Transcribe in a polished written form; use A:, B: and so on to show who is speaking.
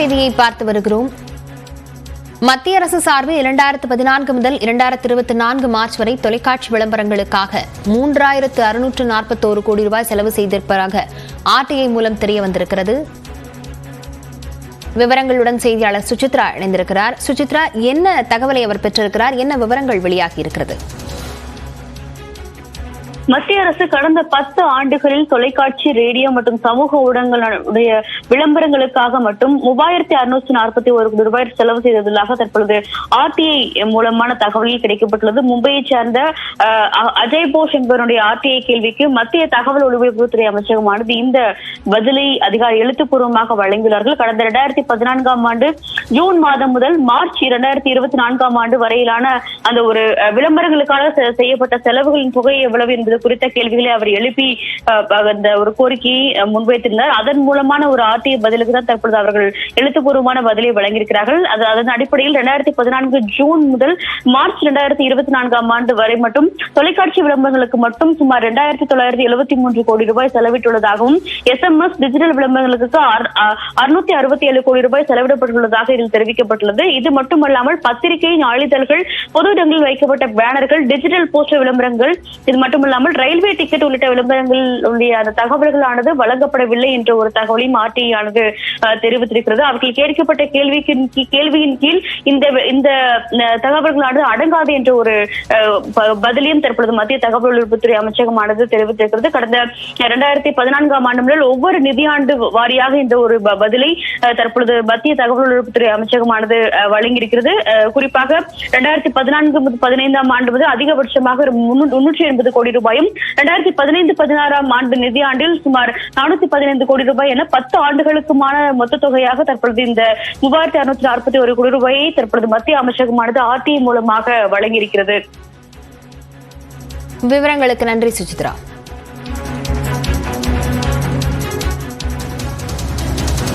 A: செய்தியை பார்த்து வருகிறோம். மத்திய அரசு சார்பில் 2014 முதல் 2024 மார்ச் வரை தொலைக்காட்சி விளம்பரங்களுக்காக 3641 கோடி ரூபாய் செலவு செய்திருப்பதாக ஆர்டிஐ மூலம் தெரிய வந்திருக்கிறது. விவரங்களுடன் செய்தியாளர் சுசித்ரா இணைந்திருக்கிறார். சுசித்ரா, என்ன தகவலை அவர் பெற்றிருக்கிறார்? என்ன விவரங்கள் வெளியாகி இருக்கிறது?
B: மத்திய அரசு கடந்த 10 ஆண்டுகளில் தொலைக்காட்சி, ரேடியோ மற்றும் சமூக ஊடகங்களுடைய விளம்பரங்களுக்காக மட்டும் 3641 கோடி ரூபாய் செலவு செய்ததாக தற்பொழுது ஆர்டிஐ மூலமான தகவலில் கிடைக்கப்பட்டுள்ளது. மும்பையை சேர்ந்த அஜய் போஸ் என்பவருடைய ஆர்டிஐ கேள்விக்கு மத்திய தகவல் ஒலிபரப்புத்துறை அமைச்சகமானது இந்த பதிலை அதிகாரி எழுத்துப்பூர்வமாக வழங்கியுள்ளார்கள். கடந்த 2014ஆம் ஆண்டு ஜூன் மாதம் முதல் மார்ச் 2024ஆம் ஆண்டு வரையிலான அந்த ஒரு விளம்பரங்களுக்காக செய்யப்பட்ட செலவுகளின் தொகை எவ்வளவு என்பது குறித்த கேள்விகளை அவர் எழுப்பி அந்த ஒரு கோரிக்கையை முன்வைத்திருந்தார். அதன் மூலமான ஒரு ஆர்டிஐ பதிலுக்கு தான் தற்பொழுது அவர்கள் எழுத்துப்பூர்வமான பதிலை வழங்கியிருக்கிறார்கள். அதன் அடிப்படையில் 2014 ஜூன் முதல் மார்ச் 2024ஆம் ஆண்டு வரை மட்டும் தொலைக்காட்சி விளம்பரங்களுக்கு மட்டும் சுமார் 2973 கோடி ரூபாய் செலவிட்டுள்ளதாகவும், SMS டிஜிட்டல் விளம்பரங்களுக்கு 667 கோடி ரூபாய் செலவிடப்பட்டுள்ளதாக இதில் தெரிவிக்கப்பட்டுள்ளது. இது மட்டுமல்லாமல் பத்திரிகை, நாளிதழ்கள், பொது இடங்களில் வைக்கப்பட்ட பேனர்கள், டிஜிட்டல் போஸ்டர் விளம்பரங்கள், இது மட்டுமல்லாமல் ரயில்வே டிக்கெட் உள்ளிட்ட விளம்பரங்களுடைய அந்த தகவல்களானது வழங்கப்படவில்லை என்ற ஒரு தகவலையும் ஆர்டிஐ ஆனது தெரிவித்திருக்கிறது. அவர்கள் கேட்கப்பட்ட கேள்வியின் கீழ் இந்த தகவல்களானது அடங்காது என்ற ஒரு பதிலையும் தற்பொழுது மத்திய தகவல் ஒலிபரப்புத்துறை அமைச்சகமானது தெரிவித்திருக்கிறது. கடந்த 2014ஆம் ஆண்டு முதல் ஒவ்வொரு நிதியாண்டு வாரியாக இந்த ஒரு பதிலை தற்பொழுது மத்திய தகவல் ஒலிபரப்புத்துறை அமைச்சகமானது வழங்கியிருக்கிறது. குறிப்பாக 2014-15ஆம் ஆண்டு முதல் அதிகபட்சமாக 380 கோடி ரூபாயும், 2015-16ஆம் ஆண்டு நிதியாண்டில் சுமார் 415 கோடி ரூபாய் என 10 ஆண்டுகளுக்குமான மொத்த தொகையாக தற்பொழுது இந்த 3641 கோடி ரூபாயை தற்பொழுது மத்திய அமைச்சகமானது ஆர்டிஐ மூலமாக வழங்கியிருக்கிறது.
A: விவரங்களுக்கு நன்றி சுசித்ரா.